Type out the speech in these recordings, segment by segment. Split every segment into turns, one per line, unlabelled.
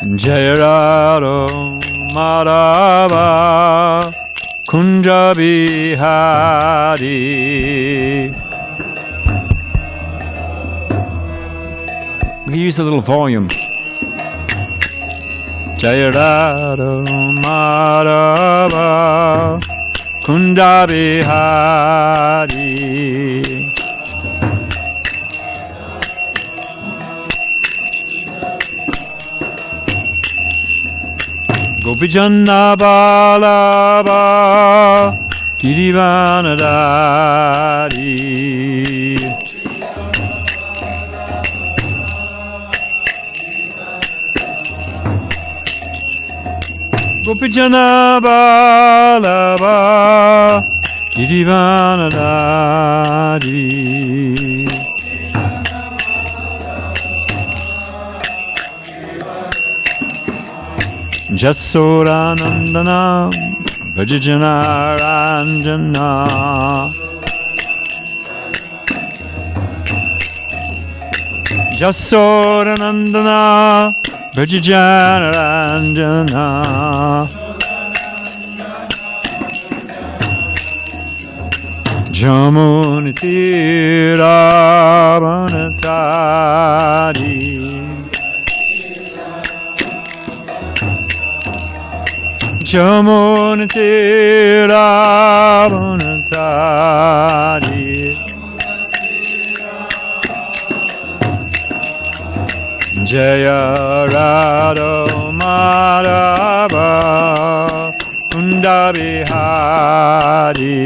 Jaya Radha Madhava Kunja Bihari. We use a little volume. Jaya Radha Madhava Kunja Bihari. Gopijana Balaba Girivanadari. Gopijana Balaba Girivanadari. Jasoranandana Vajajana Ranjana. Jasoranandana Vajajana Ranjana. Jamunitira Vanatari. Jamunitira Vanatari. Jaya Radha Madhava Kunda Bihari.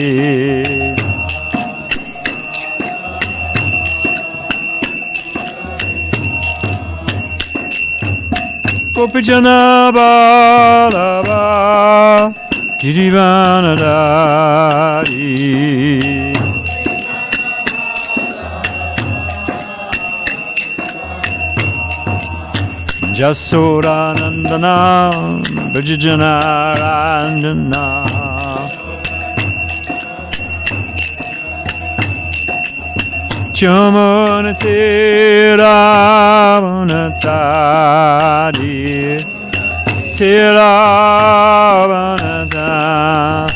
Gopijana Balava Girivanadari. Jasoranandana Vajajana Ranjana. Jamunitira Vanatari. Tira Vanatari.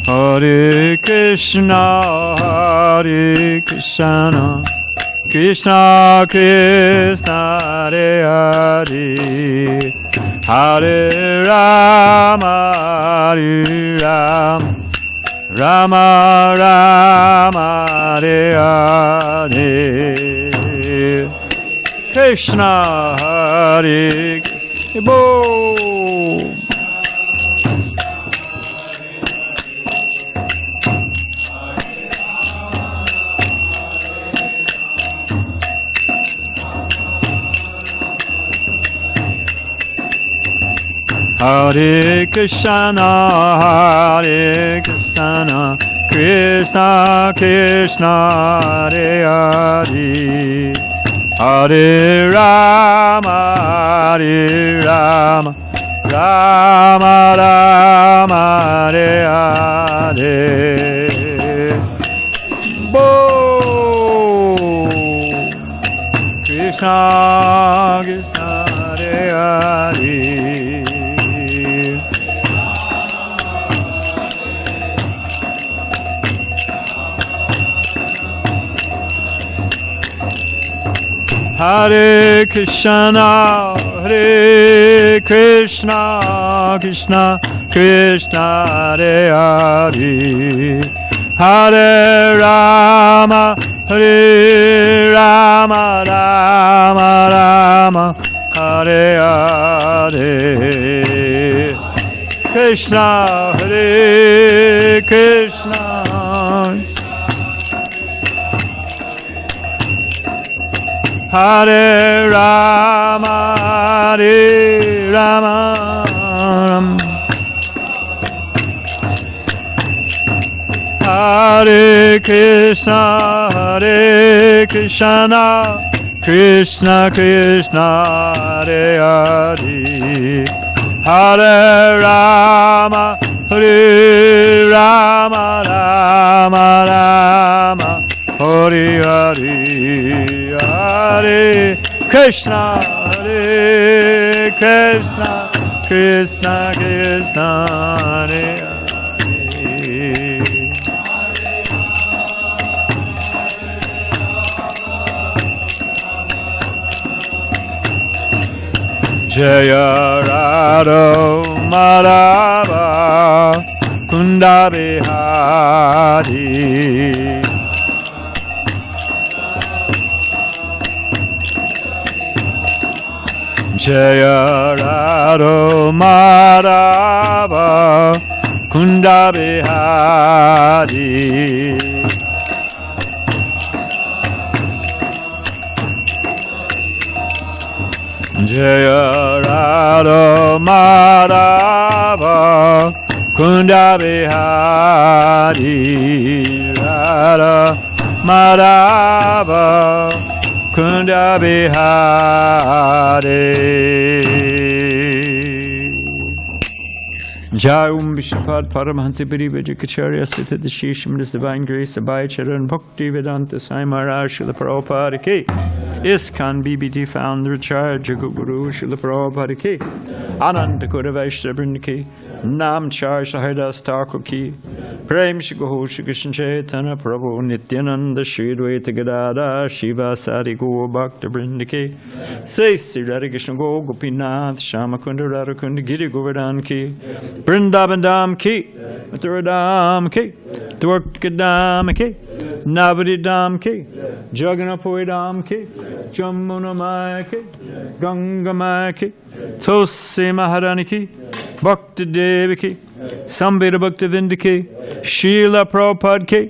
Hare Krishna, Hare Krishna, Krishna Krishna, Hare Hare, Hare Rama, Hare Rama, Rama Rama, Hare Hare. Krishna Hare Krishna. Boom. Hare Krishna, Hare Krishna, Krishna Krishna, Hare Hare, Hare Rama, Hare Rama, Rama Rama, Hare Hare. Boom. Krishna Krishna, Hare Hare. Hare Krishna, Hare Krishna, Krishna Krishna, Hare Hare, Hare Rama, Hare Rama, Rama Rama, Hare Hare. Krishna, Hare Krishna, Hare Rama, Hare Rama, Hare Krishna, Hare Krishna, Krishna Krishna, Hare Hare, Hare Rama, Hare Rama, Rama Rama, Hare Hare, Hare Krishna, Hare Krishna, Krishna Krishna, Hare Hare. Jaya Radha Madhava Kunda Bihari. Jaya Radha Madhava Kunda Bihari. Jaya Radha Madhava Kunda Bihari. Radha Madhava Kunda Bihari. Jai Vishnupada Paramahansa Parivajikacharya Sita Deshisham, His Divine Grace, Abhay Charan Bhakti Vedanta Sai Maharaj Srila Prabhupada Ki. ISKCON BBT Founder Charge Guru Srila Prabhupada Ki. Ananda Kura Vaishnava Ki. Nam Charge Haridas Thakur Ki. Prem Shri Gaur Shri Krishna Chaitanya Prabhu Nityananda Shri Dvaita Gadada Shiva Sari Gaur Bhakta Vrinda Ki. Say Sri Radha Krishna Gaur Gopinath Shama Kunda Radha Kunda Giri Govardhan Ki. Vrindavan Dham Ki, Mathura Dham Ki, Dwarka Dham Ki, Navadi Dham Ki, Jagannath-puri Dham Ki, Jamuna Maya Ki, Ganga Maya Ki, Tulsi Maharani Ki, Bhakti Devi Ki, Sambhira Bhakti Vinda Ki, Srila Prabhupada Ki,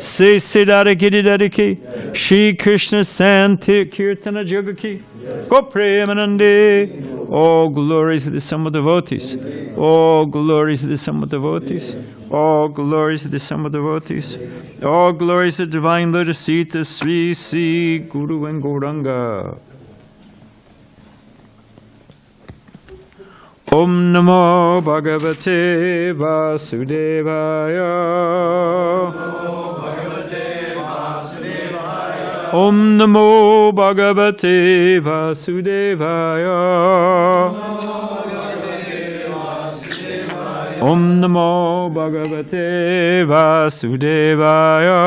Say Siddhara Giridhara Ki, Shri Krishna Santi Kirtana Yoga Ki, Go Premanande. All glory to the sum of devotees. All glory to the sum of devotees. All glory to the sum of devotees. All glory to the divine Lotus Sita, Sri Sri Guru and Gauranga. Om Namo Bhagavate Vasudevaya. Om Namo Bhagavate Vasudevaya. Om Namo Bhagavate Vasudevaya.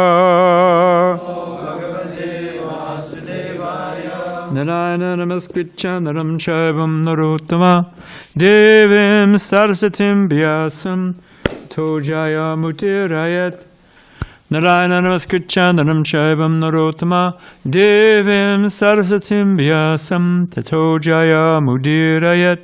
Narayana Namaskritya Naram Shaivam Narottama Devim Saraswatim Vyasam Tojaya Mutirayat. Narayana Namaskritya Naram Shaivam Narottama Devim Saraswatim Vyasam Tato Jaya Mudirayat.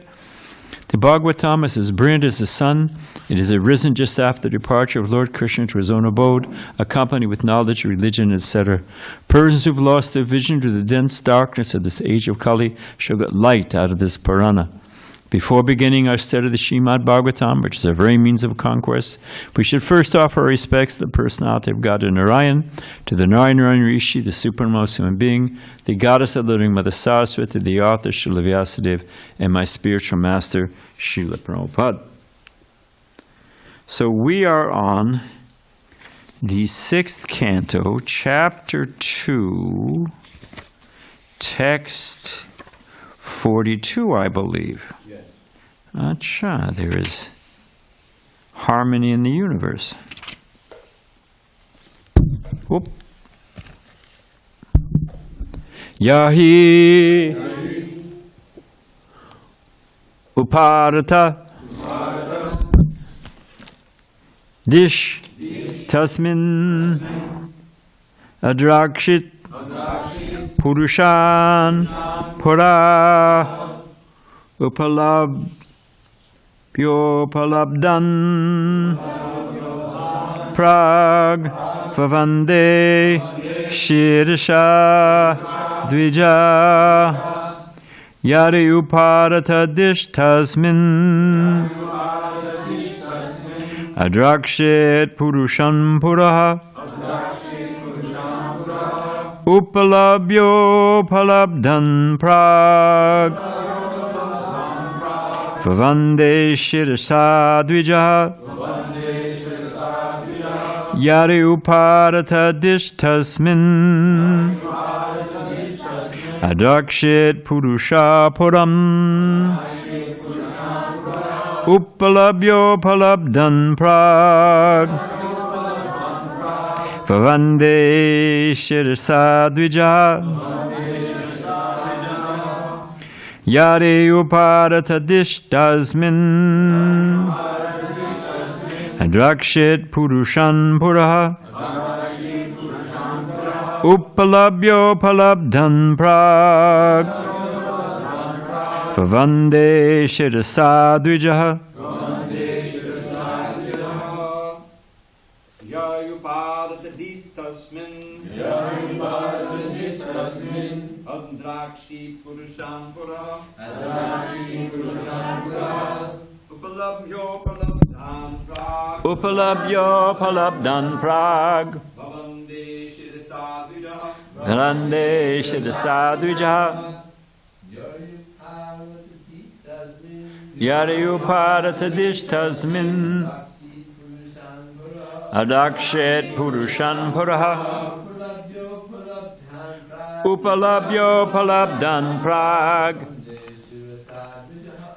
The Bhagavatam is as brilliant as the sun. It is arisen just after the departure of Lord Krishna to his own abode, accompanied with knowledge, religion, etc. Persons who have lost their vision to the dense darkness of this age of Kali shall get light out of this Purana. Before beginning our study of the Srimad Bhagavatam, which is our very means of conquest, we should first offer our respects to the personality of God Narayan, to the Narayan Rishi, the supremest human being, the goddess of living Mother Saraswati, the author Srila Vyasadeva, and my spiritual master, Srila Prabhupada. So we are on the 6th canto, chapter 2, text 42, I believe. Yes. Acha, there is harmony in the universe. Whoop. Yahi Uparata Dish Tasmin Adrakshit Purushan Pura Upalabdhan Prag Favande Shirsha Dvija Yari Uparata Dish Tasmin Adrakshit Purushan Puraha Upalabhyo Palabdhan Prag Favande Shirasa Dvijaha Yari Uparata Dish Tasmin Adrakshit Purusha Puram Upalabhyo Palabdhan Prag Vavande Shirasa Dvija Yare Uparata Dishtasmin Adrakshit Purushan Puraha Upalabhyo Palabdhan Prag Vavande Shirasa Dvijaha
Yayuparata Distasmin Adrakshi Purushan Puraha Upalabhyo Palabdhan Prag
Upalabhyo Palabdhan Prag
Bhavande Shirasa Dvijaha
Vavande Shirasa Dvijaha Yarayuparata Dishtasmin Adakshet Purushan Puraha Upalabhyo Palabdhan Prag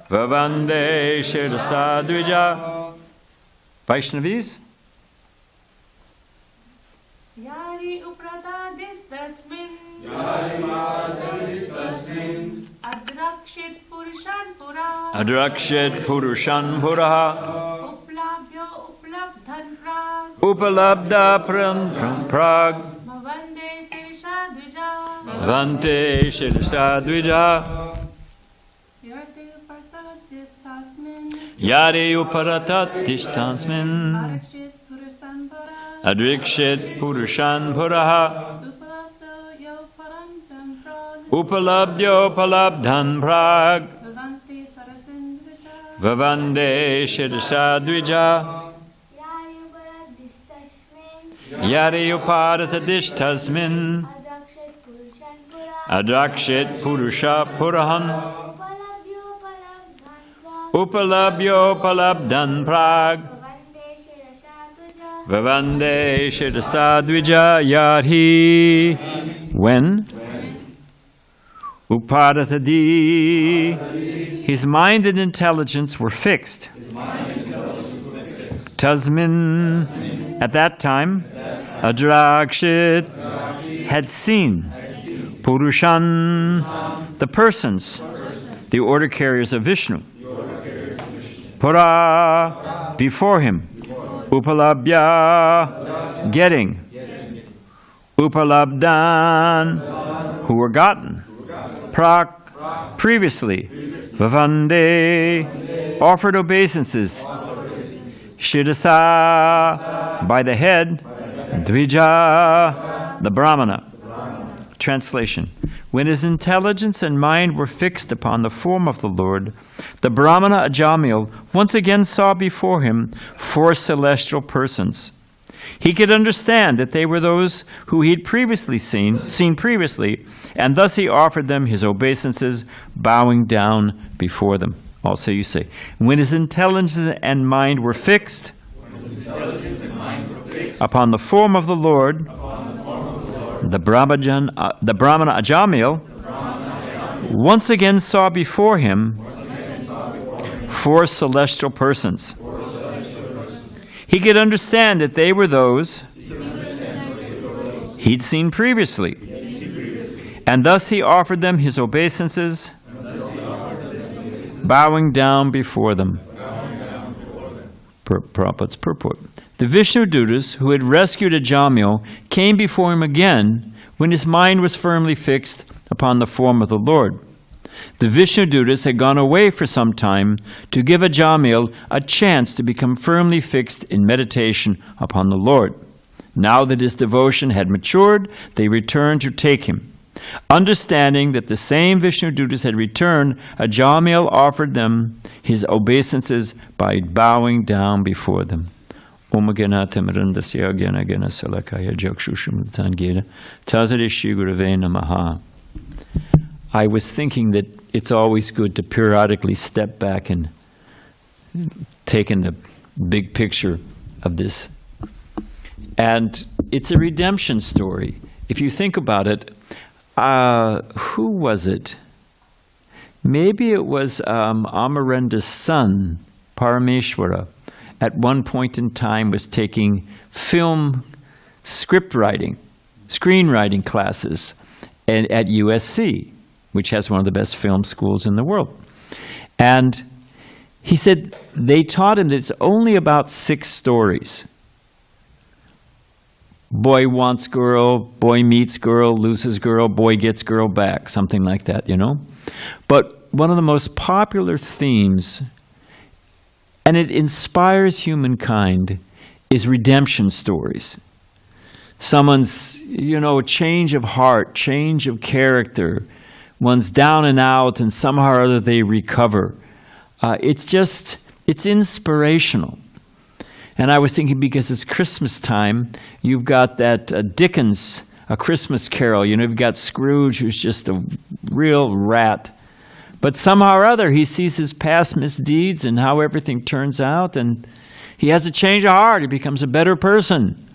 Vavande Shirasa Dvija. Vaishnavis?
Yari uprata distasmin Adrakshit Purushan Pura
Adrakshit Purushan Puraha
Uplabhyo Uplabdhan Prag
Upalabdha Prag
Bhavande Sirsha Dvija
Vante Shirasa Dvija
Yate uprata distasmin
Yare Uparatat Dishtansmin
Adrakshit Purushan Pura
Adrikshit Purushan Puraha
Uplabhyo Paramdhan Prag
Upalabhyo Palabdhan Prag
Bhavante Sarasin Dvija
Vavande Shirasa Dvija Yare Uparata Dishtasmin Adrakshit Purusha Purahan Upalabhyo Palabdhan Prag Vavande Shirasa Dvija Yari. When? Uparatadi. His mind and intelligence were fixed. Tasmin. At that time, Adrakshit had seen Purushan, the persons, the order carriers of Vishnu. Pura, before him. Upalabhya, getting. Upalabdhan, who were gotten. Prak, previously. Vavande, offered obeisances. Shirasa, by the head. Dvija, the Brahmana. Translation. When his intelligence and mind were fixed upon the form of the Lord, the Brahmana Ajamil once again saw before him 4 celestial persons. He could understand that they were those who he had previously seen previously, and thus he offered them his obeisances, bowing down before them. Also you say, when his intelligence and mind were fixed upon the form of the Lord, the Brahmana Ajamil once again saw before him 4 celestial persons. He could understand that they were those he'd seen previously, and thus he offered them his obeisances, bowing down before them. Prabhupada's purport. The Vishnu Dutas who had rescued Ajamil came before him again when his mind was firmly fixed upon the form of the Lord. The Vishnu Dutas had gone away for some time to give Ajamil a chance to become firmly fixed in meditation upon the Lord. Now that his devotion had matured, they returned to take him. Understanding that the same Vishnu Dutas had returned, Ajamil offered them his obeisances by bowing down before them. I was thinking that it's always good to periodically step back and take in the big picture of this. And it's a redemption story. If you think about it, who was it? Maybe it was Amarenda's son, Parameshwara, at one point in time was taking film script writing, screenwriting classes at USC, which has one of the best film schools in the world. And he said they taught him that it's only about 6 stories. Boy wants girl, boy meets girl, loses girl, boy gets girl back, something like that, you know? But one of the most popular themes, and it inspires humankind, is redemption stories. Someone's, you know, change of heart, change of character, one's down and out, and somehow or other they recover. It's inspirational. And I was thinking, because it's Christmas time, you've got that Dickens, A Christmas Carol. You know, you've got Scrooge, who's just a real rat. But somehow or other, he sees his past misdeeds and how everything turns out, and he has a change of heart. He becomes a better person.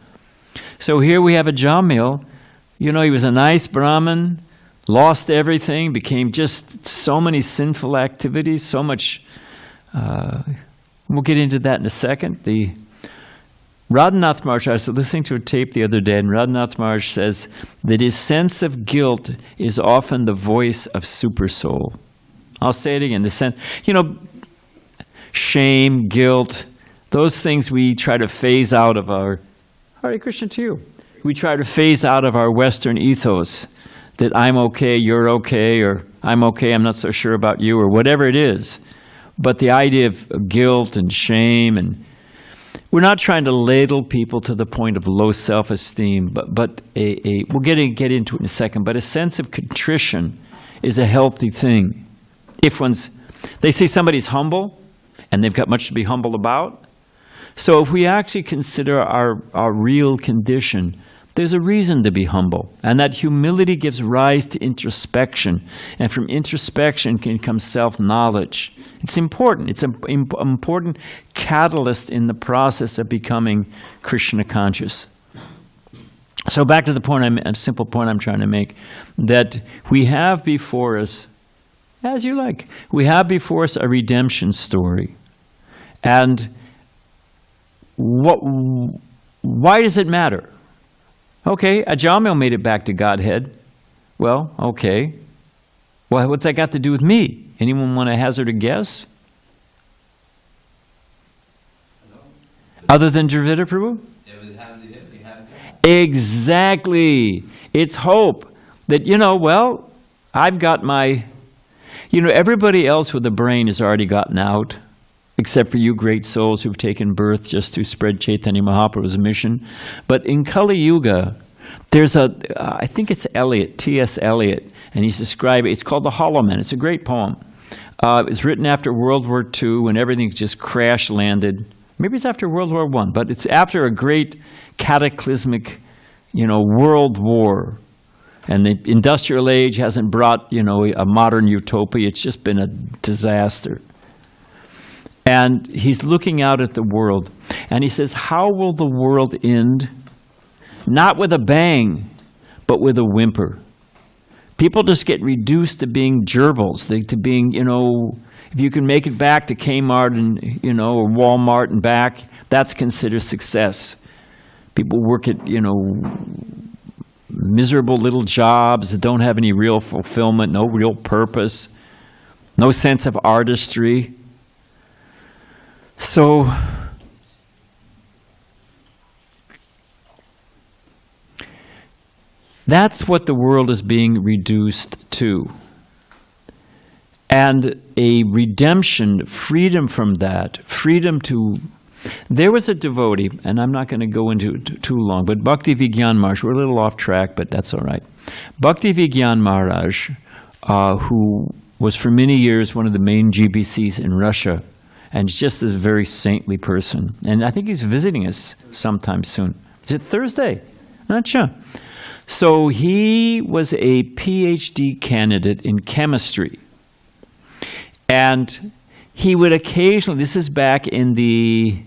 So here we have a Jamil. You know, he was a nice Brahmin, lost everything, became just so many sinful activities, so much. We'll get into that in a second. The Radhanath Maharaj, I was listening to a tape the other day, and Radhanath Maharaj says that his sense of guilt is often the voice of Supersoul. I'll say it again. The sense, you know, shame, guilt, those things we try to phase out of our, Hare Krishna to you. We try to phase out of our Western ethos that I'm okay, you're okay, or I'm okay, I'm not so sure about you, or whatever it is. But the idea of guilt and shame, and we're not trying to ladle people to the point of low self-esteem, but we'll get into it in a second, but a sense of contrition is a healthy thing. They say somebody's humble, and they've got much to be humble about. So if we actually consider our real condition, there's a reason to be humble. And that humility gives rise to introspection. And from introspection can come self-knowledge. It's important. It's an important catalyst in the process of becoming Krishna conscious. So back to the point, a simple point I'm trying to make, that we have before us, as you like, we have before us a redemption story. And why does it matter? Okay, Ajamil made it back to Godhead. Well, okay. Well, what's that got to do with me? Anyone want to hazard a guess?
Hello?
Other than Dravida Prabhu? Exactly. It's hope that, you know, well, I've got my, you know, everybody else with a brain has already gotten out, except for you great souls who've taken birth just to spread Chaitanya Mahaprabhu's mission. But in Kali Yuga, there's I think it's Eliot, T.S. Eliot, and he's describing, it's called The Hollow Man. It's a great poem. It was written after World War II when everything's just crash landed. Maybe it's after World War I, but it's after a great cataclysmic, you know, world war. And the industrial age hasn't brought, you know, a modern utopia. It's just been a disaster. And he's looking out at the world, and he says, how will the world end? Not with a bang, but with a whimper. People just get reduced to being gerbils, to being, you know, if you can make it back to Kmart and, you know, or Walmart and back, that's considered success. People work at, you know, miserable little jobs that don't have any real fulfillment, no real purpose, no sense of artistry. So, that's what the world is being reduced to. And a redemption, freedom from that, freedom to... There was a devotee, and I'm not going to go into it too long, but Bhakti Vigyan Maharaj, we're a little off track, but that's all right. Bhakti Vigyan Maharaj, who was for many years one of the main GBCs in Russia, and just a very saintly person. And I think he's visiting us sometime soon. Is it Thursday? Not sure. So he was a PhD candidate in chemistry. And he would occasionally, this is back in the,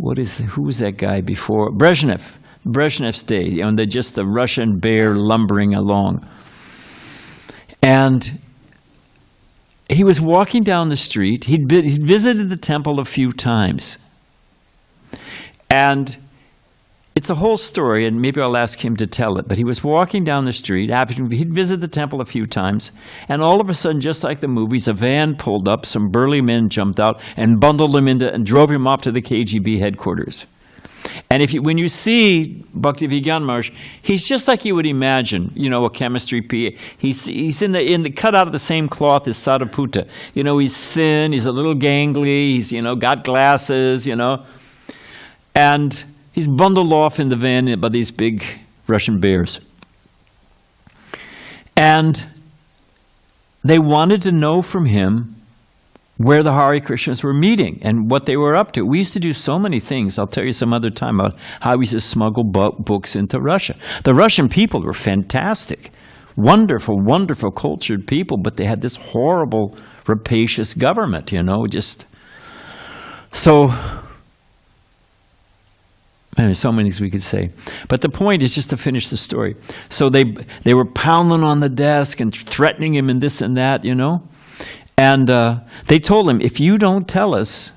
who was that guy before? Brezhnev's day, you know, just the Russian bear lumbering along. And he was walking down the street. He'd visited the temple a few times. And it's a whole story, and maybe I'll ask him to tell it, but he was walking down the street. He'd visited the temple a few times, and all of a sudden, just like the movies, a van pulled up, some burly men jumped out and bundled him into and drove him off to the KGB headquarters. And when you see Bhaktivedanta Maharaj, he's just like you would imagine, a chemistry PA. He's in the cut out of the same cloth as Sariputta. He's thin, he's a little gangly, he's got glasses, and he's bundled off in the van by these big Russian bears. And they wanted to know from him where the Hare Krishnas were meeting and what they were up to. We used to do so many things. I'll tell you some other time about how we used to smuggle books into Russia. The Russian people were fantastic. Wonderful, wonderful cultured people, but they had this horrible, rapacious government, So, there's so many things we could say. But the point is just to finish the story. So they were pounding on the desk and threatening him and this and that, And they told him, if you don't tell us,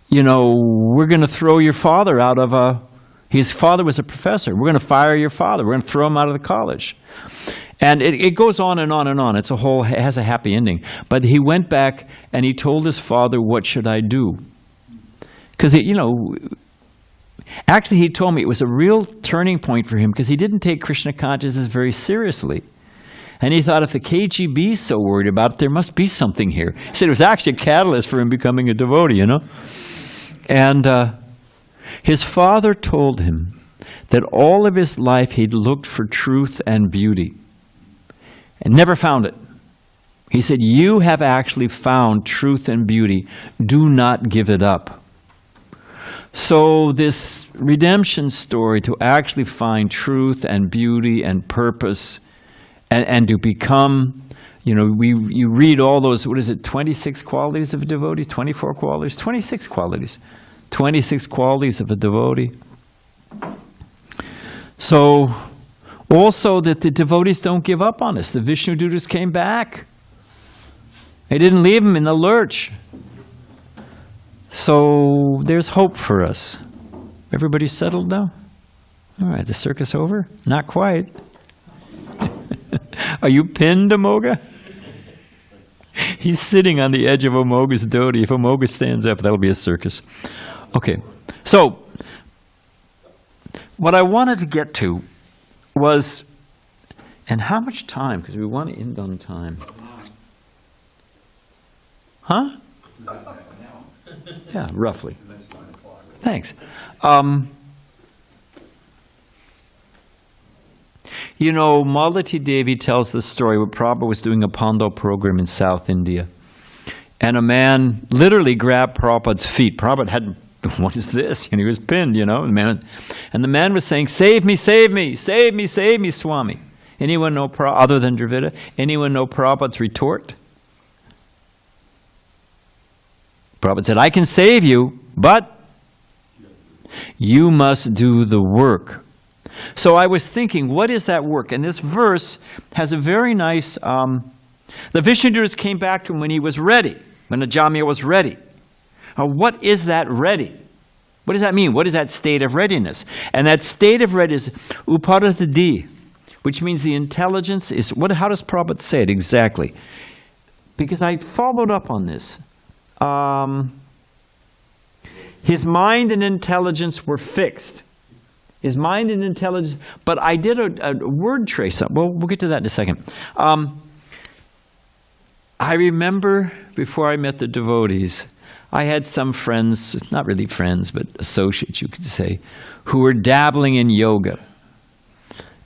we're going to throw your father out of his father was a professor. We're going to fire your father. We're going to throw him out of the college. And it goes on and on and on. It has a happy ending. But he went back and he told his father, what should I do? Because, actually he told me it was a real turning point for him because he didn't take Krishna consciousness very seriously. And he thought, if the KGB is so worried about it, there must be something here. He said it was actually a catalyst for him becoming a devotee, And his father told him that all of his life he'd looked for truth and beauty and never found it. He said, you have actually found truth and beauty. Do not give it up. So this redemption story, to actually find truth and beauty and purpose and to become, you read all those, 26 qualities of a devotee? 24 qualities? 26 qualities. 26 qualities of a devotee. So, also that the devotees don't give up on us. The Vishnu Dutas came back. They didn't leave them in the lurch. So, there's hope for us. Everybody settled now? All right, the circus over? Not quite. Are you pinned, Amoga? He's sitting on the edge of Amoga's dhoti. If Amoga stands up, that'll be a circus. Okay, so what I wanted to get to was, and how much time? Because we want to end on time. Huh? Yeah, roughly. Thanks. Malati Devi tells the story where Prabhupada was doing a Pando program in South India. And a man literally grabbed Prabhupada's feet. Prabhupada had, what is this? And he was pinned, And the man was saying, save me, save me, save me, save me, Swami. Anyone know, other than Dravida, anyone know Prabhupada's retort? Prabhupada said, I can save you, but you must do the work. So I was thinking, what is that work? And this verse has a very nice, the Vishnudevas came back to him when he was ready, when the Jamya was ready. What is that ready? What does that mean? What is that state of readiness? And that state of readiness is uparatadi, which means the intelligence is, how does Prabhupada say it exactly? Because I followed up on this. His mind and intelligence were fixed. His mind and intelligence, but I did a word trace. Well, we'll get to that in a second. I remember before I met the devotees, I had some friends, not really friends, but associates, you could say, who were dabbling in yoga.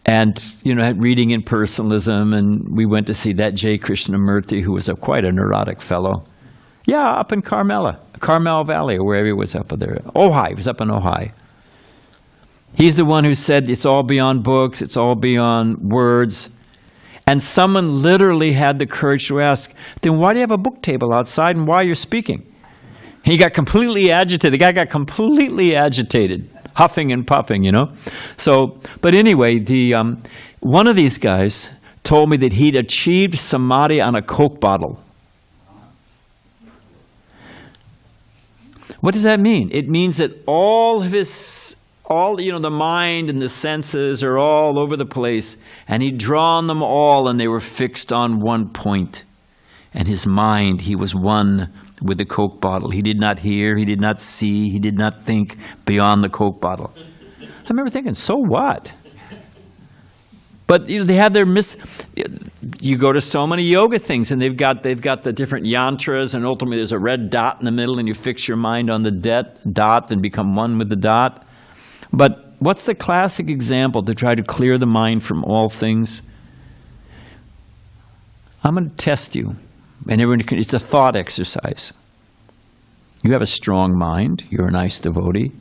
And, reading in personalism, and we went to see that J. Krishnamurti, who was quite a neurotic fellow. Yeah, up in Carmel Valley, or wherever he was up there. Ojai, he was up in Ojai. He's the one who said it's all beyond books, it's all beyond words. And someone literally had the courage to ask, then why do you have a book table outside and why you're speaking? He got completely agitated. The guy got completely agitated, huffing and puffing, So, but anyway, one of these guys told me that he'd achieved Samadhi on a Coke bottle. What does that mean? It means that all of his, the mind and the senses are all over the place, and he'd drawn them all, and they were fixed on one point. And his mind, he was one with the Coke bottle. He did not hear, he did not see, he did not think beyond the Coke bottle. I remember thinking, so what? But they have their you go to so many yoga things, and they've got the different yantras, and ultimately there's a red dot in the middle, and you fix your mind on the dot and become one with the dot. But what's the classic example to try to clear the mind from all things? I'm going to test you, and it's a thought exercise. You have a strong mind. You're a nice devotee.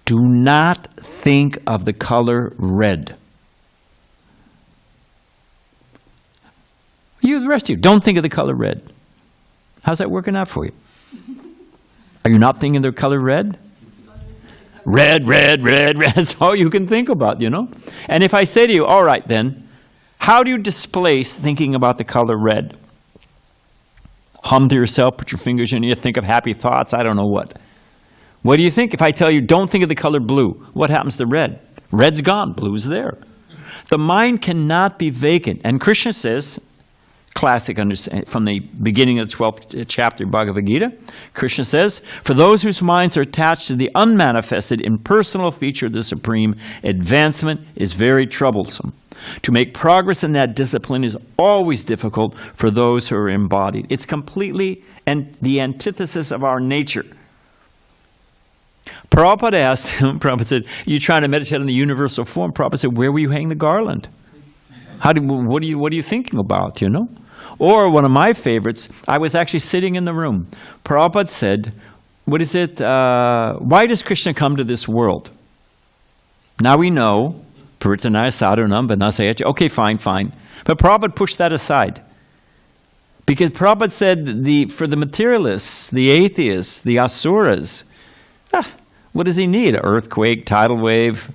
Do not think of the color red. The rest of you, don't think of the color red. How's that working out for you? Are you not thinking of the color red? Red, red, red, red. That's all you can think about, And if I say to you, all right then, how do you displace thinking about the color red? Hum to yourself, put your fingers in your ear, think of happy thoughts, I don't know what. What do you think? If I tell you, don't think of the color blue, what happens to red? Red's gone, blue's there. The mind cannot be vacant. And Krishna says, classic from the beginning of the 12th chapter of Bhagavad Gita, Krishna says, for those whose minds are attached to the unmanifested impersonal feature of the Supreme, advancement is very troublesome. To make progress in that discipline is always difficult for those who are embodied. It's completely the antithesis of our nature. Prabhupada asked him, Prabhupada said, you trying to meditate on the universal form? Prabhupada said, where will you hang the garland? What are you thinking about, Or one of my favorites, I was actually sitting in the room. Prabhupada said, what is it? Why does Krishna come to this world? Now we know, Paritanaya sadhanam vanasayacha. Okay, fine. But Prabhupada pushed that aside. Because Prabhupada said for the materialists, the atheists, the asuras, what does he need? An earthquake, tidal wave?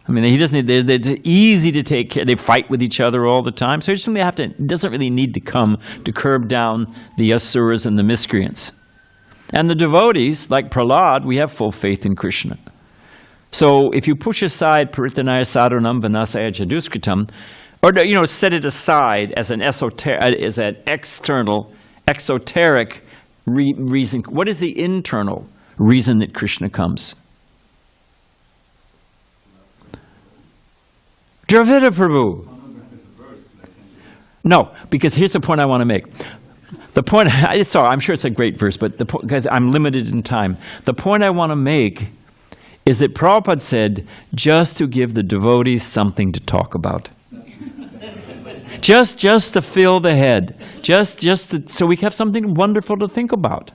I mean, he doesn't need, they're easy to take care. They fight with each other all the time. So he doesn't really need to come to curb down the asuras and the miscreants. And the devotees, like Prahlad, we have full faith in Krishna. So if you push aside Paritanaya sadhanam vinasaya jaduskritam, or set it aside as an exoteric reason, what is the internal reason that Krishna comes? Dravida Prabhu. No, because here's the point I want to make. The point, I'm sure it's a great verse, but because I'm limited in time. The point I want to make is that Prabhupada said, just to give the devotees something to talk about. just to fill the head. So we have something wonderful to think about.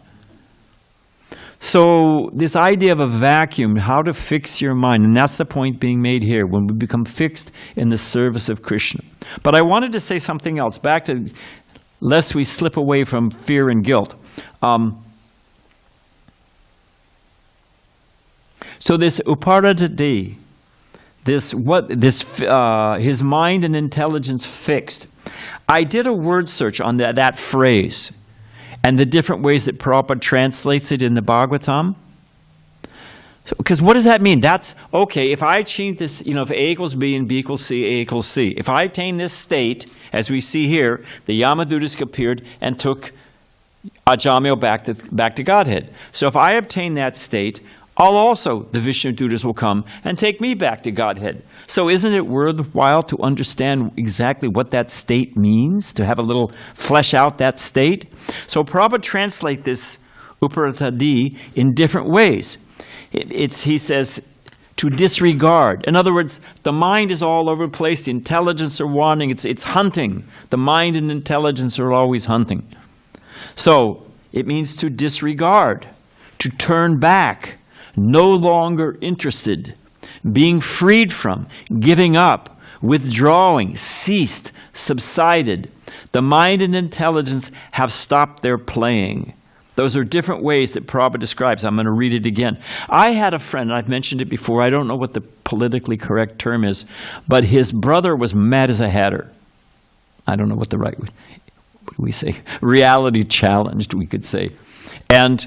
So this idea of a vacuum, how to fix your mind, and that's the point being made here, when we become fixed in the service of Krishna. But I wanted to say something else, back to, lest we slip away from fear and guilt. So this uparadati, his mind and intelligence fixed. I did a word search on that phrase, and the different ways that Prabhupada translates it in the Bhagavatam. Because what does that mean? That's, okay, if I change this, if A equals B and B equals C, A equals C. If I attain this state, as we see here, the Yamadutas appeared and took Ajamil back to Godhead. So if I obtain that state, the Vishnu Dutas will come and take me back to Godhead. So isn't it worthwhile to understand exactly what that state means, to have a little flesh out that state? So Prabhupada translate this uparatadi in different ways. He says, to disregard. In other words, the mind is all over the place, the intelligence are wandering, it's hunting. The mind and intelligence are always hunting. So it means to disregard, to turn back, no longer interested, being freed from, giving up, withdrawing, ceased, subsided. The mind and intelligence have stopped their playing. Those are different ways that Prabhupada describes. I'm going to read it again. I had a friend, and I've mentioned it before, I don't know what the politically correct term is, but his brother was mad as a hatter. I don't know what the right, what do we say? Reality challenged, we could say. And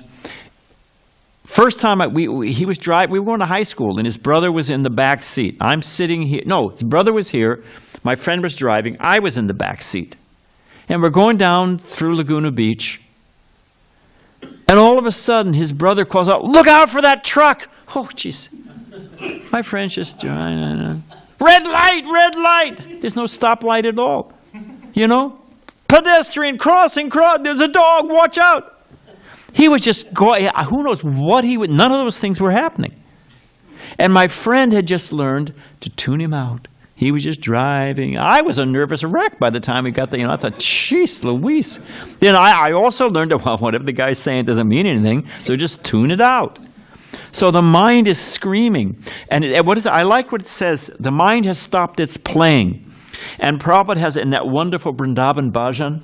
first time he was driving, we were going to high school, and his brother was in the back seat. I'm sitting here. No, his brother was here. My friend was driving. I was in the back seat. And we're going down through Laguna Beach. And all of a sudden, his brother calls out, "Look out for that truck!" Oh, jeez. My friend's just, red light, red light. There's no stoplight at all. You know? Pedestrian crossing, there's a dog, watch out. He was just going, who knows what he would, none of those things were happening. And my friend had just learned to tune him out. He was just driving. I was a nervous wreck by the time we got there. I thought, jeez Louise. Then I also learned that, well, whatever the guy's saying doesn't mean anything, so just tune it out. So the mind is screaming. And what is it? I like what it says. The mind has stopped its playing. And Prabhupada has it in that wonderful Vrindavan Bhajan.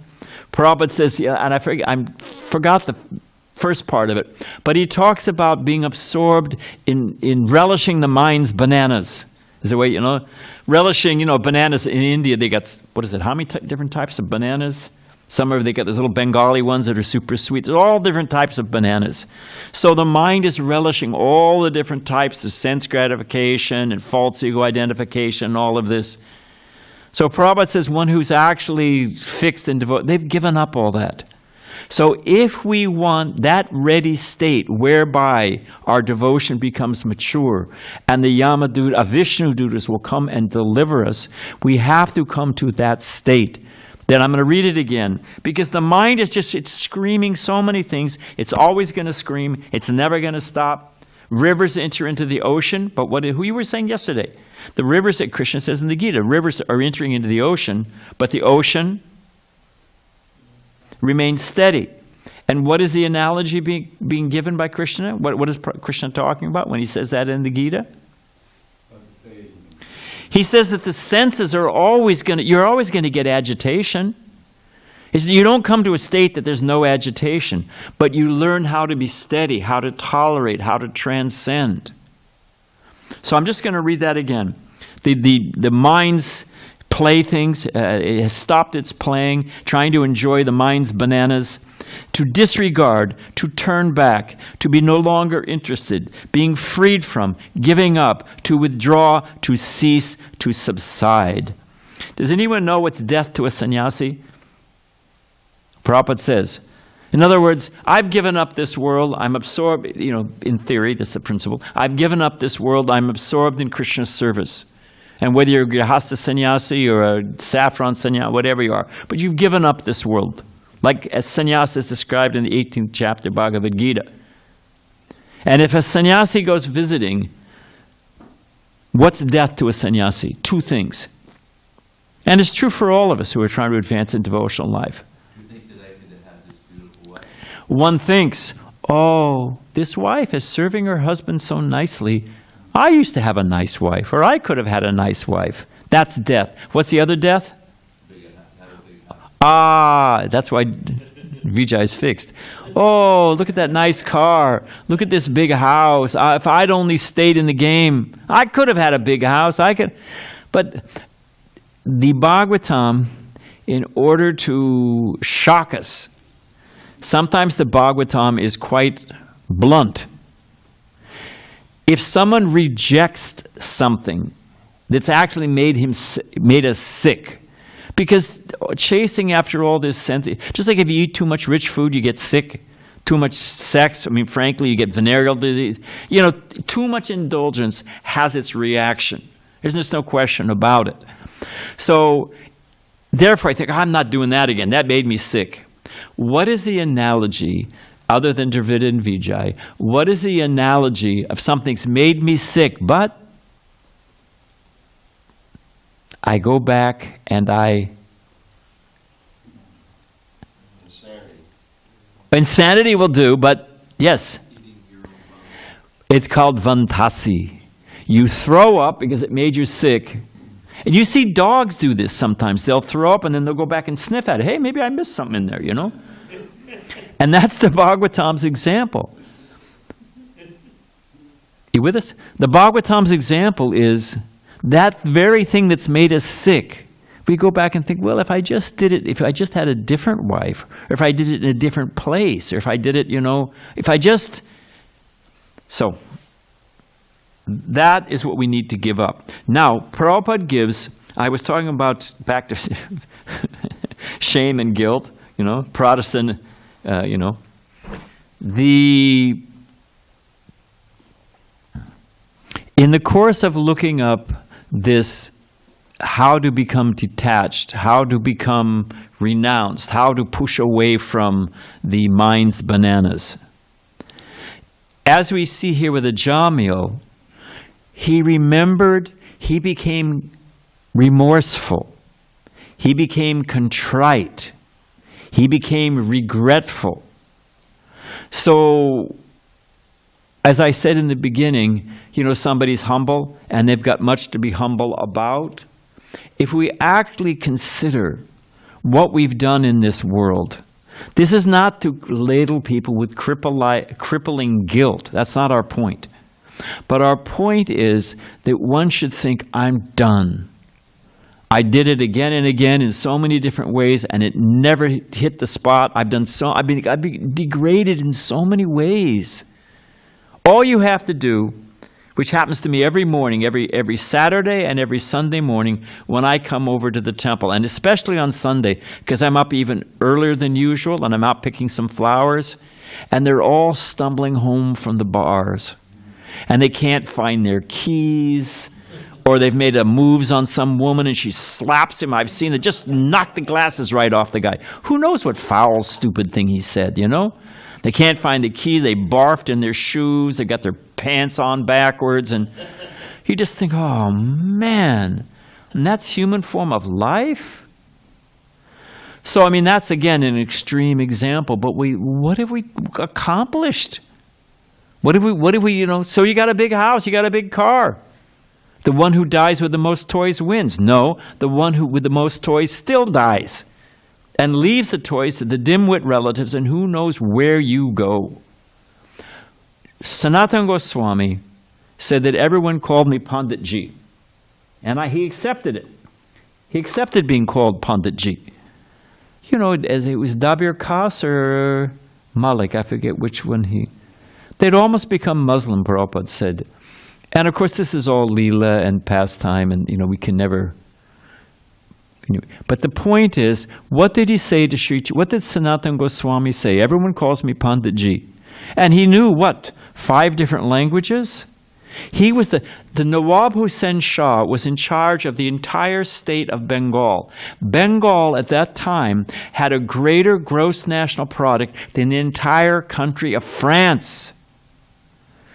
Prabhupada says, and I forgot the first part of it, but he talks about being absorbed in relishing the mind's bananas. Is the way, relishing, bananas in India, they got, what is it, how many different types of bananas? Some they got those little Bengali ones that are super sweet. There's all different types of bananas. So the mind is relishing all the different types of sense gratification and false ego identification and all of this. So Prabhupada says one who's actually fixed and devoted, they've given up all that. So if we want that ready state whereby our devotion becomes mature and the Yamaduta, Vishnu Dutas will come and deliver us, we have to come to that state. Then I'm going to read it again, because the mind is just, it's screaming so many things. It's always going to scream. It's never going to stop. Rivers enter into the ocean, but who you were saying yesterday? The rivers that Krishna says in the Gita, rivers are entering into the ocean, but the ocean remains steady. And what is the analogy being given by Krishna? What is Krishna talking about when he says that in the Gita? He says that the senses are always you're always going to get agitation. You don't come to a state that there's no agitation, but you learn how to be steady, how to tolerate, how to transcend. So I'm just going to read that again. The mind's playthings, it has stopped its playing, trying to enjoy the mind's bananas, to disregard, to turn back, to be no longer interested, being freed from, giving up, to withdraw, to cease, to subside. Does anyone know what's death to a sannyasi? Prabhupada says, in other words, I've given up this world, I'm absorbed, in theory, that's the principle. I've given up this world, I'm absorbed in Krishna's service. And whether you're a Grihastha sannyasi or a saffron sannyasi, whatever you are, but you've given up this world. Like as sannyasa is described in the 18th chapter Bhagavad Gita. And if a sannyasi goes visiting, what's death to a sannyasi? Two things. And it's true for all of us who are trying to advance in devotional life.
You think that I could have this beautiful wife?
One thinks, oh, this wife is serving her husband so nicely. I used to have a nice wife, or I could have had a nice wife. That's death. What's the other death? That's why Vijay is fixed. Oh, look at that nice car. Look at this big house. If I'd only stayed in the game, I could have had a big house. But the Bhagavatam, in order to shock us, sometimes the Bhagavatam is quite blunt. If someone rejects something that's actually made us sick, because chasing after all this sense, just like if you eat too much rich food, you get sick. Too much sex, frankly, you get venereal disease. Too much indulgence has its reaction. There's just no question about it. So, therefore, I think, I'm not doing that again. That made me sick. What is the analogy, other than Dravida and Vijay, what is the analogy of something's made me sick, but I go back and Insanity will do, but yes. It's called vantasi. You throw up because it made you sick. And you see dogs do this sometimes. They'll throw up and then they'll go back and sniff at it. Hey, maybe I missed something in there, And that's the Bhagavatam's example. You with us? The Bhagavatam's example is that very thing that's made us sick, we go back and think, well, if I just did it, if I just had a different wife, or if I did it in a different place, or if I did it, if I just... So, that is what we need to give up. Now, Prabhupada gives, I was talking about, back to shame and guilt, Protestant, in the course of looking up this, how to become detached, how to become renounced, how to push away from the mind's bananas. As we see here with the Jamil, he remembered, he became remorseful, he became contrite, he became regretful. So, as I said in the beginning, somebody's humble and they've got much to be humble about. If we actually consider what we've done in this world, this is not to ladle people with crippling guilt. That's not our point. But our point is that one should think, I'm done. I did it again and again in so many different ways, and it never hit the spot. I've been degraded in so many ways. All you have to do, which happens to me every morning, every Saturday and every Sunday morning when I come over to the temple, and especially on Sunday, because I'm up even earlier than usual, and I'm out picking some flowers, and they're all stumbling home from the bars, and they can't find their keys, or they've made moves on some woman and she slaps him. I've seen it, just knock the glasses right off the guy. Who knows what foul, stupid thing he said, They can't find the key. They barfed in their shoes. They got their pants on backwards. And you just think, oh, man. And that's human form of life? So, that's, again, an extreme example. But what have we accomplished? What have we, so you got a big house. You got a big car. The one who dies with the most toys wins. No, the one who with the most toys still dies. And leaves the toys to the dimwit relatives, and who knows where you go. Sanatana Goswami said that everyone called me Panditji. And he accepted it. He accepted being called Panditji. As it was Dabir Khas or Malik, I forget which one they'd almost become Muslim, Prabhupada said. And of course this is all Leela and pastime, and we can never... But the point is, what did he say to Sri? What did Sanatana Goswami say? Everyone calls me Panditji. And he knew what? 5 different languages? He was the Nawab Hussain Shah was in charge of the entire state of Bengal. Bengal at that time had a greater gross national product than the entire country of France.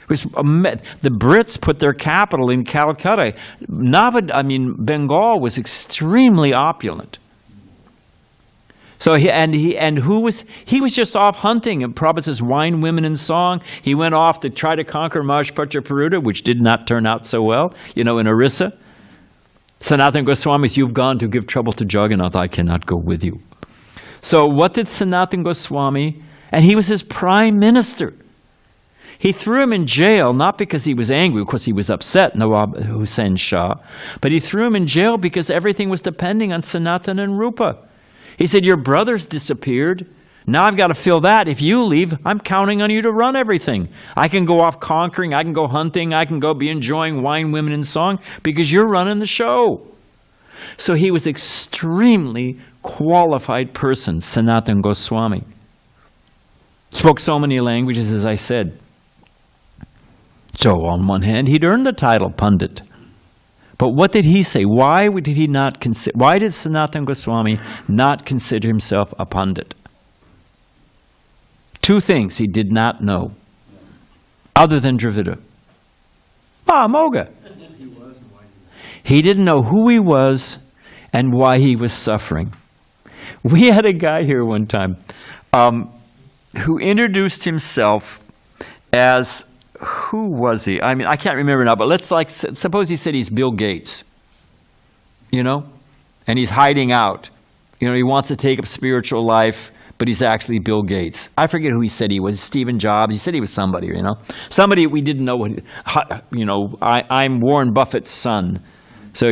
The Brits put their capital in Calcutta. Bengal was extremely opulent. So he was just off hunting. And Prabhupada says, wine, women, and song. He went off to try to conquer Majpacha Peruta, which did not turn out so well, in Orissa. Sanatana Goswami says, you've gone to give trouble to Jagannath. I cannot go with you. So what did Sanatana Goswami, and he was his prime minister. He threw him in jail, not because he was angry, of course he was upset, Nawab Hussain Shah, but he threw him in jail because everything was depending on Sanatana and Rupa. He said, your brothers disappeared. Now I've got to fill that. If you leave, I'm counting on you to run everything. I can go off conquering, I can go hunting, I can go be enjoying wine, women, and song, because you're running the show. So he was extremely qualified person, Sanatana Goswami. Spoke so many languages, as I said. So on one hand, he'd earned the title Pandit. But what did he say? Why did Sanatana Goswami not consider himself a Pandit? 2 things he did not know, other than Dravida. Moga. He didn't know who he was and why he was suffering. We had a guy here one time who introduced himself as... Who was he? I can't remember now, but suppose he said he's Bill Gates, and he's hiding out. He wants to take up spiritual life, but he's actually Bill Gates. I forget who he said he was, Stephen Jobs. He said he was somebody, Somebody we didn't know I'm Warren Buffett's son, so,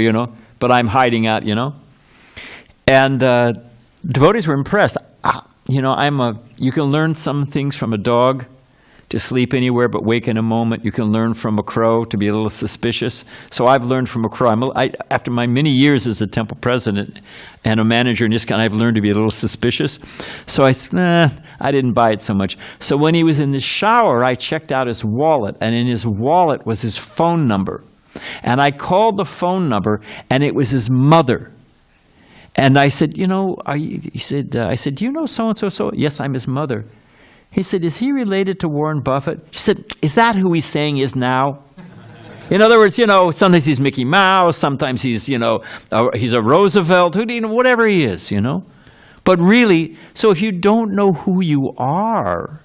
but I'm hiding out, And devotees were impressed. You can learn some things from a dog, to sleep anywhere but wake in a moment. You can learn from a crow to be a little suspicious. So I've learned from a crow. After my many years as a temple president and a manager in ISKCON, I've learned to be a little suspicious. So I didn't buy it so much. So when he was in the shower, I checked out his wallet, and in his wallet was his phone number. And I called the phone number, and it was his mother. And I said, I said, do you know so-and-so? Yes, I'm his mother. He said, is he related to Warren Buffett? She said, is that who he's saying is now? In other words, sometimes he's Mickey Mouse, sometimes he's, he's a Roosevelt, whatever he is, But really, so if you don't know who you are,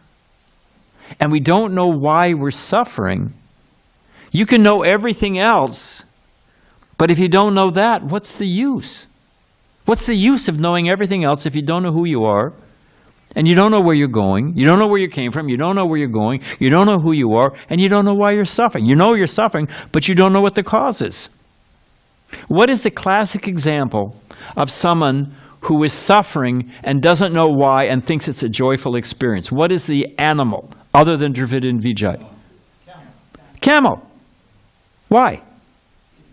and we don't know why we're suffering, you can know everything else, but if you don't know that, what's the use? What's the use of knowing everything else if you don't know who you are? And you don't know where you're going, you don't know where you came from, you don't know where you're going, you don't know who you are, and you don't know why you're suffering. You know you're suffering, but you don't know what the cause is. What is the classic example of someone who is suffering and doesn't know why and thinks it's a joyful experience? What is the animal other than Dravida and Vijay? Camel. Why?
It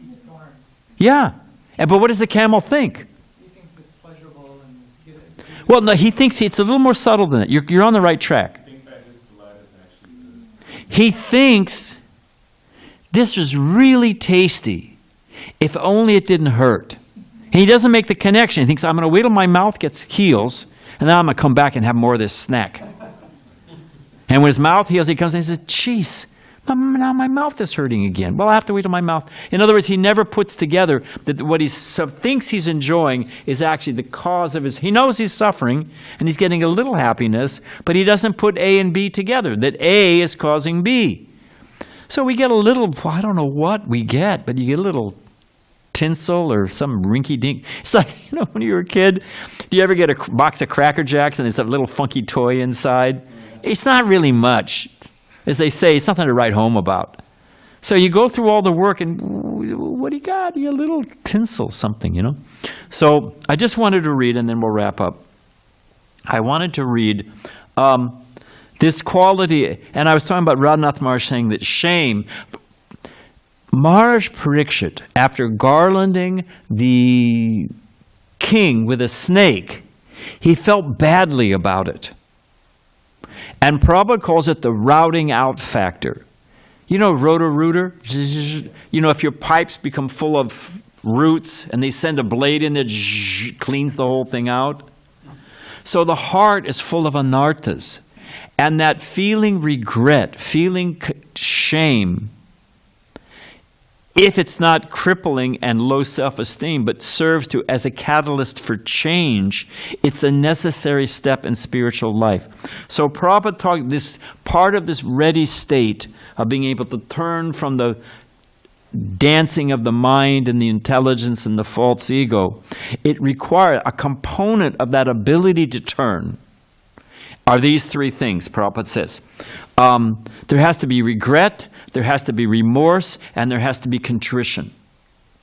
eats thorns.
Yeah. But what does the camel think?
He thinks it's pleasurable and it's good.
Well, no, he thinks it's a little more subtle than that. You're on the right track.
I think that his blood is actually
He thinks this is really tasty, if only it didn't hurt. And he doesn't make the connection. He thinks, I'm going to wait till my mouth heals, and then I'm going to come back and have more of this snack. And when his mouth heals, he comes and he says, geez, now my mouth is hurting again. Well, I have to wait till my mouth. In other words, he never puts together that what he thinks he's enjoying is actually the cause of his. He knows he's suffering and he's getting a little happiness, but he doesn't put A and B together, that A is causing B. So we get a little, I don't know what we get, but you get a little tinsel or some rinky-dink. It's like, when you were a kid, do you ever get a box of Cracker Jacks and there's a little funky toy inside? It's not really much. As they say, it's nothing to write home about. So you go through all the work and what do you got? You got a little tinsel something, So I just wanted to read, and then we'll wrap up. I wanted to read this quality, and I was talking about Radhanath Maharaj saying that shame, Maharaj Parikshit, after garlanding the king with a snake, he felt badly about it. And Prabhupada calls it the routing out factor. Roto-rooter? If your pipes become full of roots and they send a blade in that cleans the whole thing out. So the heart is full of anarthas. And that feeling regret, feeling shame, if it's not crippling and low self-esteem, but serves as a catalyst for change, it's a necessary step in spiritual life. So Prabhupada talked this part of this ready state of being able to turn from the dancing of the mind and the intelligence and the false ego. It requires a component of that ability to turn. Are these three things, Prabhupada says. There has to be regret, there has to be remorse, and there has to be contrition.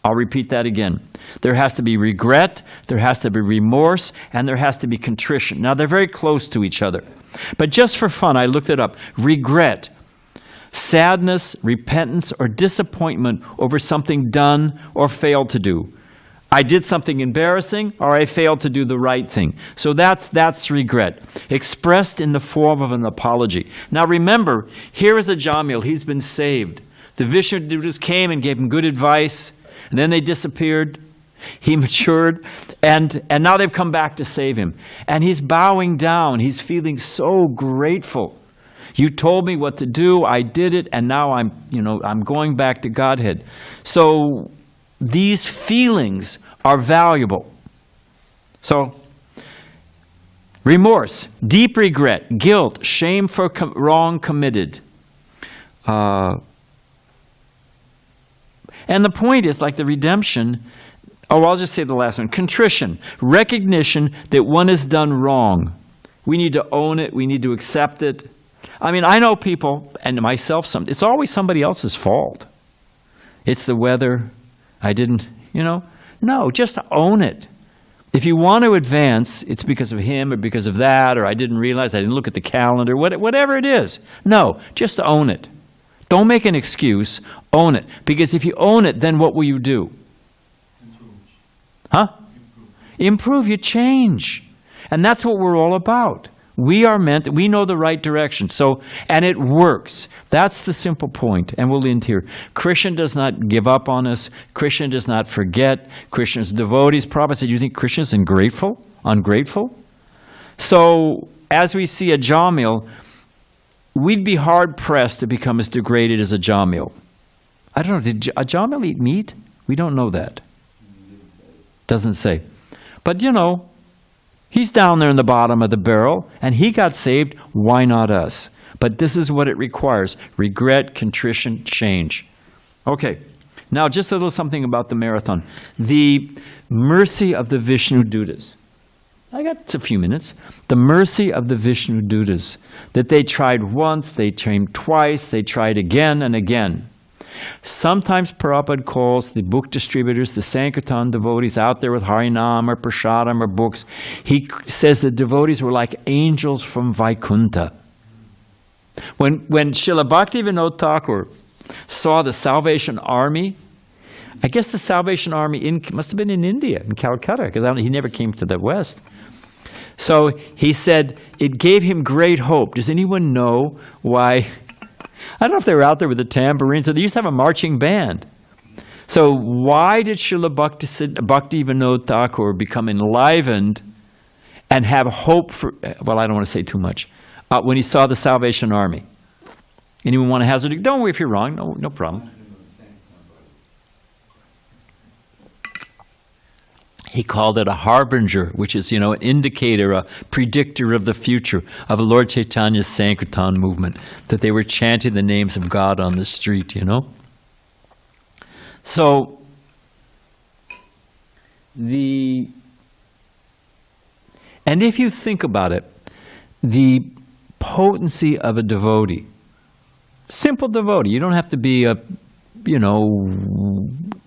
I'll repeat that again. There has to be regret, there has to be remorse, and there has to be contrition. Now, they're very close to each other. But just for fun, I looked it up. Regret, sadness, repentance, or disappointment over something done or failed to do. I did something embarrassing, or I failed to do the right thing. So that's regret, expressed in the form of an apology. Now remember, here is a Jamil. He's been saved. The Vishnudutas came and gave him good advice, and then they disappeared. He matured, and now they've come back to save him. And he's bowing down. He's feeling so grateful. You told me what to do. I did it, and now I'm going back to Godhead. So these feelings are valuable. So, remorse, deep regret, guilt, shame for wrong committed. And the point is, like the redemption, I'll just say the last one. Contrition, recognition that one has done wrong. We need to own it. We need to accept it. I know people, and myself, it's always somebody else's fault. It's the weather. I didn't, No, just own it. If you want to advance, it's because of him or because of that, or I didn't realize, I didn't look at the calendar, whatever it is. No, just own it. Don't make an excuse, own it. Because if you own it, then what will you do? Huh? Improve, you change. And that's what we're all about. We are meant, we know the right direction. So, and it works. That's the simple point. And we'll end here. Krishna does not give up on us. Krishna does not forget. Krishna's devotees. Prabhupada said, you think Krishna's ungrateful? So, as we see a Jamil, we'd be hard-pressed to become as degraded as a Jamil. I don't know, did a Jamil eat meat? We don't know that. Doesn't say. But you know, he's down there in the bottom of the barrel, and he got saved. Why not us? But this is what it requires. Regret, contrition, change. Okay. Now, just a little something about the marathon. The mercy of the Vishnu Dutas. I got a few minutes. The mercy of the Vishnu Dutas. That they tried once, they tried twice, they tried again and again. Sometimes Prabhupada calls the book distributors, the Sankirtan devotees out there with Harinam or Prasadam or books. He says the devotees were like angels from Vaikuntha. When Srila Bhaktivinoda Thakur saw the Salvation Army, I guess the Salvation Army must have been in India, in Calcutta, because he never came to the West. So he said it gave him great hope. Does anyone know why? I don't know if they were out there with the tambourines. So they used to have a marching band. So why did Srila Bhaktivinoda Thakur become enlivened and have hope for, well, I don't want to say too much, when he saw the Salvation Army? Anyone want to hazard it? Don't worry if you're wrong. No problem. He called it a harbinger, which is, an indicator, a predictor of the future of Lord Chaitanya's Sankirtan movement, that they were chanting the names of God on the street, So, and if you think about it, the potency of a devotee, simple devotee, you don't have to be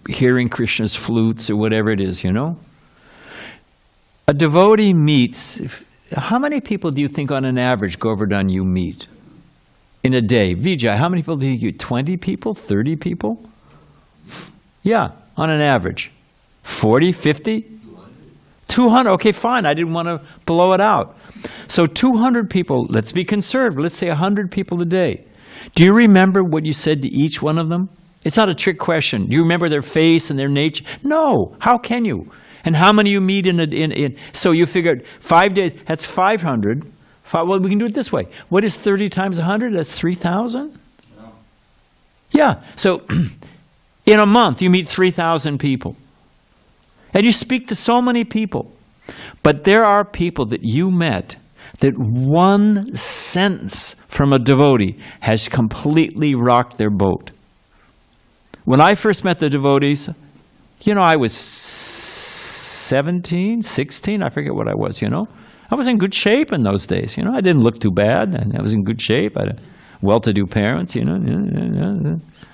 hearing Krishna's flutes or whatever it is, A devotee meets, how many people do you think on an average, Govardhan, you meet in a day? Vijay, how many people do you meet? 20 people? 30 people? Yeah, on an average. 40, 50? 200. Okay, fine. I didn't want to blow it out. So 200 people, let's be conservative. Let's say 100 people a day. Do you remember what you said to each one of them? It's not a trick question. Do you remember their face and their nature? No. How can you? And how many you meet so you figured 5 days, that's 500. Well, we can do it this way. What is 30 times 100? That's 3,000? No. Yeah. So in a month, you meet 3,000 people. And you speak to so many people. But there are people that you met that one sentence from a devotee has completely rocked their boat. When I first met the devotees, I was 17, 16, I forget what I was, I was in good shape in those days, I didn't look too bad, and I was in good shape. I had well-to-do parents, I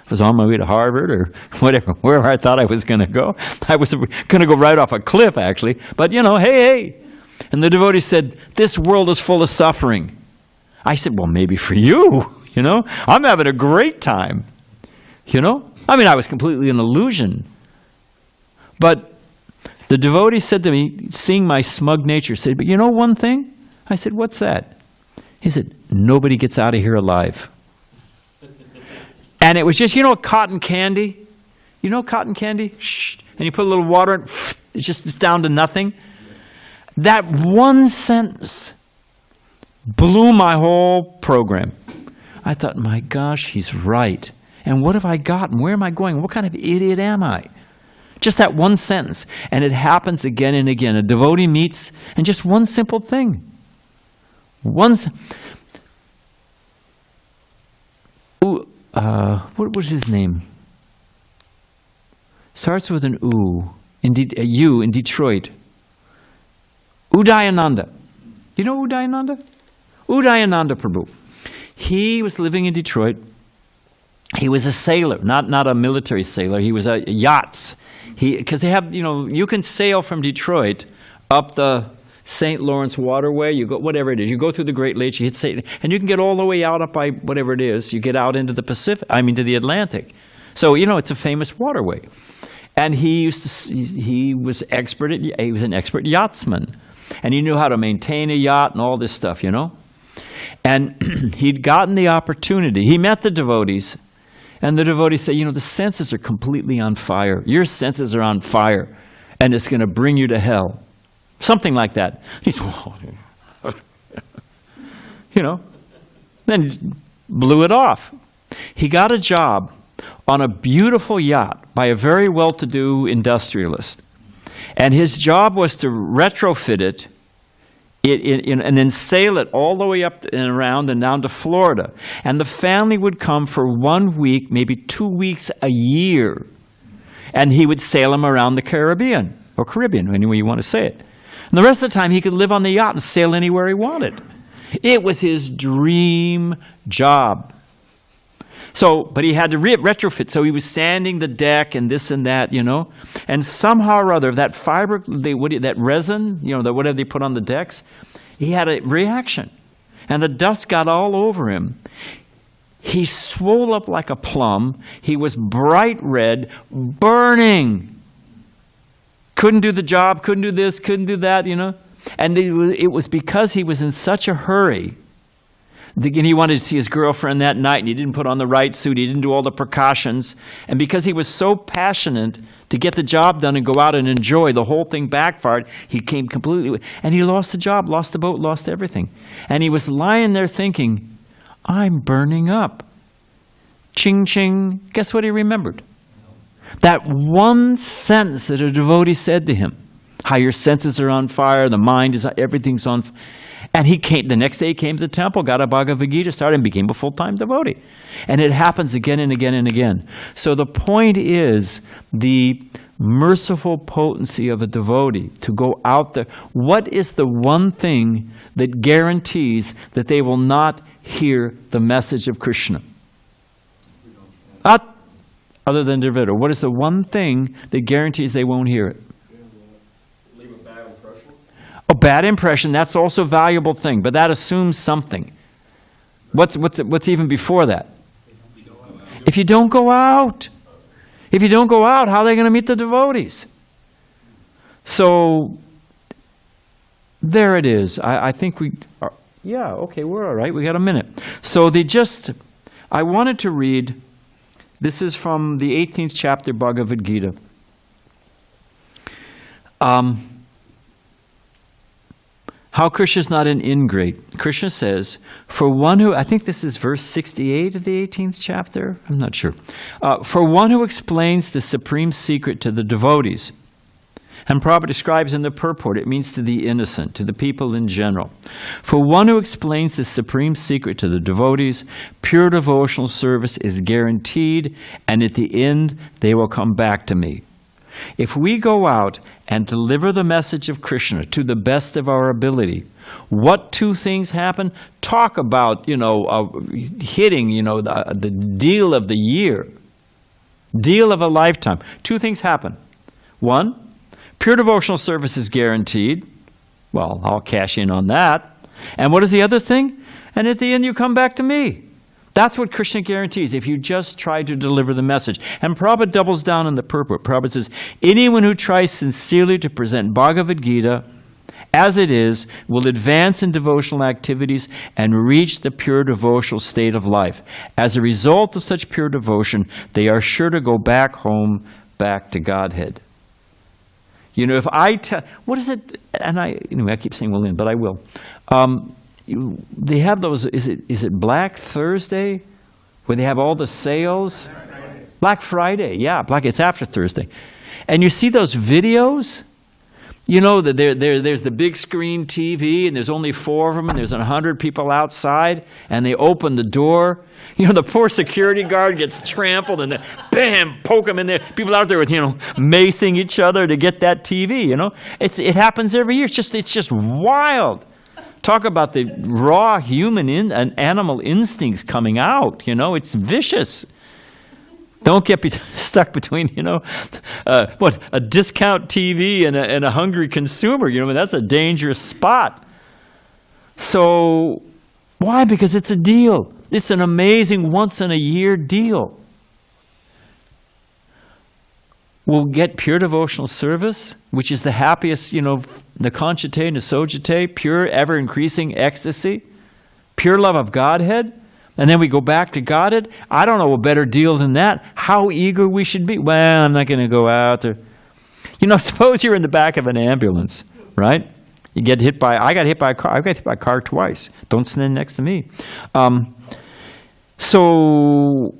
was on my way to Harvard or whatever, wherever I thought I was going to go. I was going to go right off a cliff, actually, but hey. And the devotee said, this world is full of suffering. I said, well, maybe for you, I'm having a great time, I was completely an illusion. But the devotee said to me, seeing my smug nature, said, but one thing? I said, what's that? He said, nobody gets out of here alive. And it was just, cotton candy? Cotton candy? Shh. And you put a little water in, it's down to nothing. That one sentence blew my whole program. I thought, my gosh, he's right. And what have I gotten? Where am I going? What kind of idiot am I? Just that one sentence. And it happens again and again. A devotee meets, and just one simple thing. What was his name? Starts with an U. U in Detroit. Udayananda. You know Udayananda? Udayananda Prabhu. He was living in Detroit. He was a sailor, not a military sailor. He was a yachts. Because they have, you can sail from Detroit up the St. Lawrence waterway, you go, whatever it is, you go through the Great Lakes, you hit St. and you can get all the way out up by whatever it is, you get out into the Pacific, to the Atlantic. So, it's a famous waterway. And he was an expert yachtsman. And he knew how to maintain a yacht and all this stuff, And he'd gotten the opportunity. He met the devotees, and the devotees said, the senses are completely on fire. Your senses are on fire, and it's going to bring you to hell. Something like that. He said, then he blew it off. He got a job on a beautiful yacht by a very well-to-do industrialist. And his job was to retrofit it and then sail it all the way up and around and down to Florida. And the family would come for 1 week, maybe 2 weeks a year. And he would sail them around the Caribbean, or Caribbean, any way you want to say it. And the rest of the time, he could live on the yacht and sail anywhere he wanted. It was his dream job. So, but he had to retrofit, so he was sanding the deck and this and that, And somehow or other, that fiber, that resin, whatever they put on the decks, he had a reaction. And the dust got all over him. He swole up like a plum. He was bright red, burning. Couldn't do the job, couldn't do this, couldn't do that, And it was because he was in such a hurry. And he wanted to see his girlfriend that night, and he didn't put on the right suit. He didn't do all the precautions. And because he was so passionate to get the job done and go out and enjoy, the whole thing backfired. He came completely... And he lost the job, lost the boat, lost everything. And he was lying there thinking, I'm burning up. Ching, ching. Guess what he remembered? That one sentence that a devotee said to him. How your senses are on fire, the mind is... Everything's on fire. And the next day he came to the temple, got a Bhagavad Gita, started, and became a full-time devotee. And it happens again and again and again. So the point is the merciful potency of a devotee to go out there. What is the one thing that guarantees that they will not hear the message of Krishna? Other than Devita. What is the one thing that guarantees they won't hear it?
Leave a bad impression.
A bad impression, that's also a valuable thing, but that assumes something. What's even before that? If you don't go out. If you don't go out, how are they going to meet the devotees? So, there it is. I think we are, yeah, okay, we're all right. We got a minute. So I wanted to read, this is from the 18th chapter Bhagavad Gita. How Krishna is not an ingrate. Krishna says, for one who, I think this is verse 68 of the 18th chapter, I'm not sure. For one who explains the supreme secret to the devotees, and Prabhupada describes in the purport, it means to the innocent, to the people in general. For one who explains the supreme secret to the devotees, pure devotional service is guaranteed, and at the end they will come back to me. If we go out and deliver the message of Krishna to the best of our ability, what two things happen? Talk about, hitting, the deal of the year, deal of a lifetime. Two things happen. One, pure devotional service is guaranteed. Well, I'll cash in on that. And what is the other thing? And at the end, you come back to me. That's what Krishna guarantees if you just try to deliver the message. And Prabhupada doubles down in the purport. Prabhupada says, anyone who tries sincerely to present Bhagavad Gita as it is will advance in devotional activities and reach the pure devotional state of life. As a result of such pure devotion, they are sure to go back home, back to Godhead. If I tell, what is it? And I keep saying will in, but I will. They have those, is it Black Thursday, where they have all the sales? Black Friday, yeah, it's after Thursday. And you see those videos? That there's the big screen TV, and there's only 4 of them, and there's 100 people outside, and they open the door. The poor security guard gets trampled, and then, bam, poke them in there. People out there with, macing each other to get that TV, It happens every year. It's just wild. Talk about the raw human and animal instincts coming out, it's vicious. Don't get stuck between, a discount TV and a hungry consumer. That's a dangerous spot. So, why? Because it's a deal. It's an amazing once-in-a-year deal. We'll get pure devotional service, which is the happiest, Nakanchite, Nasojite, pure, ever-increasing ecstasy, pure love of Godhead. And then we go back to Godhead. I don't know a better deal than that. How eager we should be. Well, I'm not going to go out there. Suppose you're in the back of an ambulance, right? I got hit by a car. I got hit by a car twice. Don't stand next to me. So,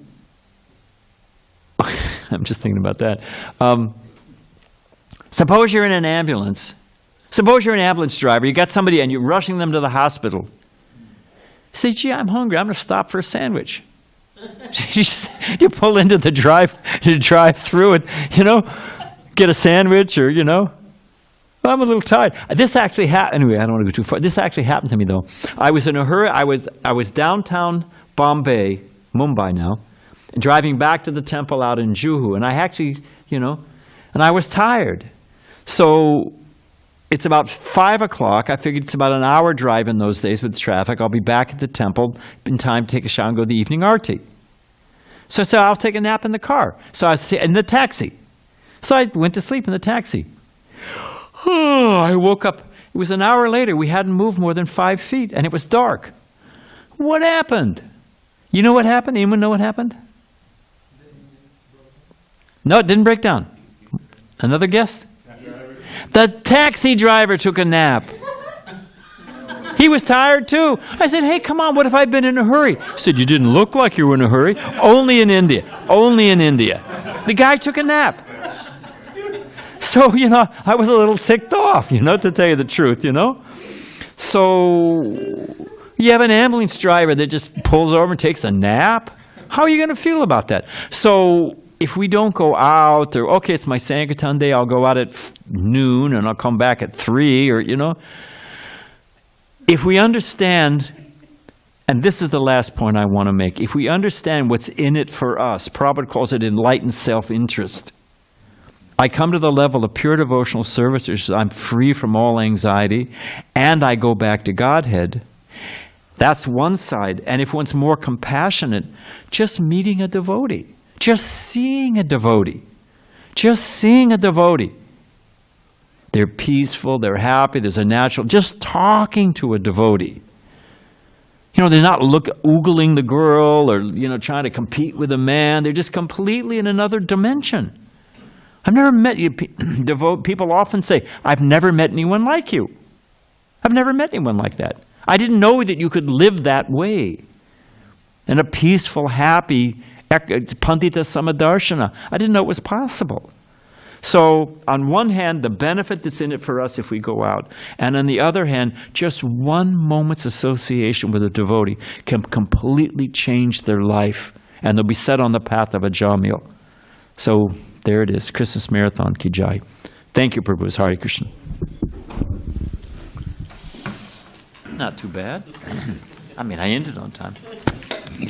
I'm just thinking about that. Suppose you're in an ambulance. Suppose you're an ambulance driver. You got somebody and you're rushing them to the hospital. Say, gee, I'm hungry. I'm going to stop for a sandwich. You pull into the drive-through and, get a sandwich or, well, I'm a little tired. This actually happened. Anyway, I don't want to go too far. This actually happened to me, though. I was in a hurry. I was downtown Bombay, Mumbai now, driving back to the temple out in Juhu. And I actually, and I was tired. So it's about 5 o'clock. I figured it's about an hour drive in those days with the traffic. I'll be back at the temple in time to take a shower and go to the evening arti. So I said, I'll take a nap in the car. So I was in the taxi. So I went to sleep in the taxi. I woke up. It was an hour later. We hadn't moved more than 5 feet, and it was dark. What happened? You know what happened? Anyone know what happened? No, it didn't break down. Another guess? The taxi driver took a nap. He was tired too. I said, hey, come on, what if I'd been in a hurry? He said, you didn't look like you were in a hurry. Only in India. Only in India. The guy took a nap. So, I was a little ticked off, to tell you the truth, So, you have an ambulance driver that just pulls over and takes a nap? How are you going to feel about that? So, if we don't go out, or, okay, it's my Sankirtan day, I'll go out at noon and I'll come back at 3, or, If we understand, and this is the last point I want to make, if we understand what's in it for us, Prabhupada calls it enlightened self-interest. I come to the level of pure devotional service, so I'm free from all anxiety, and I go back to Godhead. That's one side. And if one's more compassionate, just meeting a devotee, just seeing a devotee, just seeing a devotee. They're peaceful, they're happy, there's a natural, just talking to a devotee. They're not oogling the girl or, trying to compete with a man. They're just completely in another dimension. I've never met you. People often say, I've never met anyone like you. I've never met anyone like that. I didn't know that you could live that way. In a peaceful, happy, Pandita Samadarshana. I didn't know it was possible. So, on one hand, the benefit that's in it for us if we go out. And on the other hand, just one moment's association with a devotee can completely change their life. And they'll be set on the path of a Jamil. So, there it is. Christmas Marathon Ki Jai. Thank you, Prabhu. Hare Krishna. Not too bad. I ended on time.